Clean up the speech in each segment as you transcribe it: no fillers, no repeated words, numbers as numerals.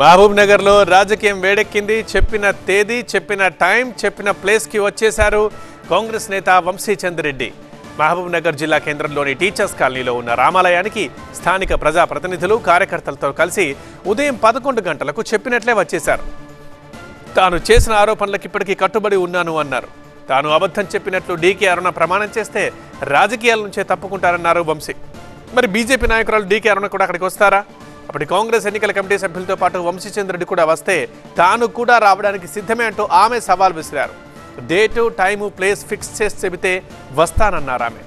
మహబూబ్ నగర్ లో రాజకీయం వేడెక్కింది. చెప్పిన తేదీ, చెప్పిన టైం, చెప్పిన ప్లేస్ కి వచ్చేశారు కాంగ్రెస్ నేత వంశీచంద్ రెడ్డి. మహబూబ్ నగర్ జిల్లా కేంద్రంలోని టీచర్స్ కాలనీలో ఉన్న రామాలయానికి స్థానిక ప్రజాప్రతినిధులు, కార్యకర్తలతో కలిసి ఉదయం 11 గంటలకు చెప్పినట్లే వచ్చేశారు. తాను చేసిన ఆరోపణలకు ఇప్పటికీ కట్టుబడి ఉన్నాను అన్నారు. తాను అబద్ధం చెప్పినట్లు డీకే అరుణ ప్రమాణం చేస్తే రాజకీయాల నుంచే తప్పుకుంటారన్నారు వంశీ. మరి బీజేపీ నాయకురాలు డీకే అరుణ కూడా అక్కడికి వస్తారా? అప్పటి కాంగ్రెస్ ఎన్నికల కమిటీ సభ్యులతో పాటు వంశీచంద్ రెడ్డి కూడా వస్తే తాను కూడా రావడానికి సిద్ధమే అంటూ ఆమె సవాల్ విసిరారు. డేటు, టైము, ప్లేస్ ఫిక్స్ చేసి చెబితే వస్తానన్నారు ఆమె.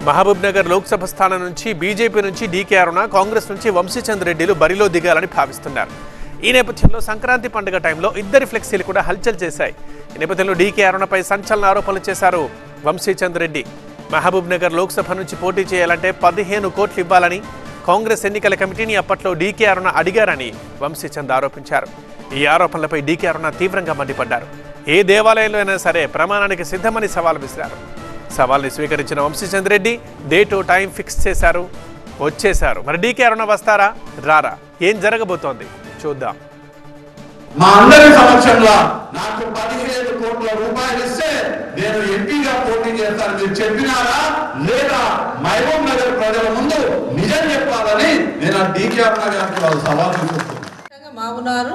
మహబూబ్ నగర్ లోక్సభ స్థానం నుంచి బీజేపీ నుంచి డీకే అరుణ, కాంగ్రెస్ నుంచి వంశీచంద్ రెడ్డిలు బరిలో దిగాలని భావిస్తున్నారు. ఈ నేపథ్యంలో సంక్రాంతి పండుగ టైంలో ఇద్దరి ఫ్లెక్సీలు కూడా హల్చల్ చేశాయి. ఈ నేపథ్యంలో డీకే అరుణపై సంచలన ఆరోపణలు చేశారు వంశీచంద్ రెడ్డి. మహబూబ్ నగర్ లోక్సభ నుంచి పోటీ చేయాలంటే 15 కోట్లు ఇవ్వాలని కాంగ్రెస్ ఎన్నికల కమిటీని అప్పట్లో డీకే అరుణ అడిగారని వంశీచంద్ ఆరోపించారు. ఈ ఆరోపణలపై డీకే అరుణ తీవ్రంగా మండిపడ్డారు. ఏ దేవాలయంలో అయినా సరే ప్రమాణానికి సిద్ధమని సవాల్ విసిరారు. సవాల్ని స్వీకరించిన Vamshichand Reddy date, time fix చేశారు, వచ్చేశారు. మరి డీకే అరుణ వస్తారా, రారా, ఏం జరగబోతోంది చూద్దాం. మా అందరి సమక్షంలో నాకు 15 కోట్ల రూపాయలు ఇస్తే నేను ఎంపీగా పోటీ చేస్తాను మీరు చెప్పినారా లేదా మహబూబ్ నగర్ ప్రజల ముందు నిజం చెప్పాలని నేను డీకే అరుణ గారికి సవాల్ విసురుతున్నాను. మావునారు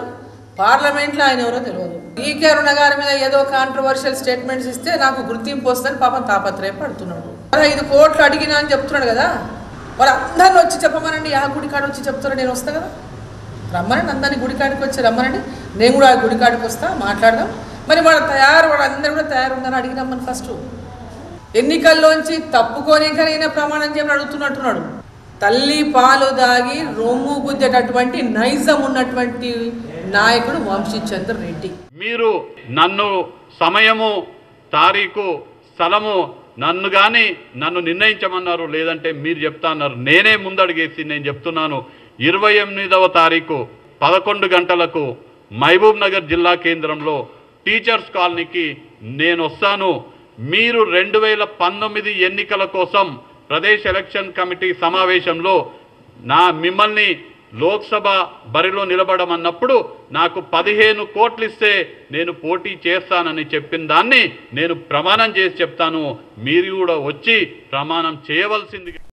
పార్లమెంట్లో ఆయన ఎవరో తెలియదు. డీకే అరుణ గారి మీద ఏదో కాంట్రవర్షియల్ స్టేట్మెంట్స్ ఇస్తే నాకు గుర్తింపు వస్తుందని పాపం తాపత్రయం పడుతున్నాడు. 5 కోట్లు అడిగినా అని చెప్తున్నాడు కదా, మరి అందరిని వచ్చి చెప్పమనండి, ఆ గుడి కాడ వచ్చి చెప్తున్నా, నేను వస్తా కదా, రమ్మనండి, అందరినీ గుడికాడికి వచ్చి రమ్మనండి, నేను కూడా ఆ గుడికాడికి వస్తా, మాట్లాడదాం. మరి వాడు అందరూ కూడా తయారుందని అడిగినామని ఫస్ట్ ఎన్నికల్లోంచి తప్పుకోనికనైనా ప్రమాణం చేయమని అడుగుతున్నట్టున్నాడు. తల్లి పాలు దాగి రొమ్ము గుద్దేటటువంటి నైజం ఉన్నటువంటి నాయకుడు వంశీచంద్ రెడ్డి. మీరు నన్ను సమయము, తారీఖు, స్థలము నన్ను నిర్ణయించమన్నారు, లేదంటే మీరు చెప్తా అన్నారు. నేనే ముందడిగేసి నేను చెప్తున్నాను, 28వ తారీఖు 11 గంటలకు మహబూబ్ నగర్ జిల్లా కేంద్రంలో టీచర్స్ కాలనీకి నేను వస్తాను. మీరు 2019 ఎన్నికల కోసం ప్రదేశ్ ఎలక్షన్ కమిటీ సమావేశంలో మిమ్మల్ని లోక్సభ బరిలో నిలబడమన్నప్పుడు నాకు 15 కోట్లు ఇస్తే నేను పోటీ చేస్తానని చెప్పిన దాన్ని నేను ప్రమాణం చేసి చెప్తాను. మీరు కూడా వచ్చి ప్రమాణం చేయవలసింది.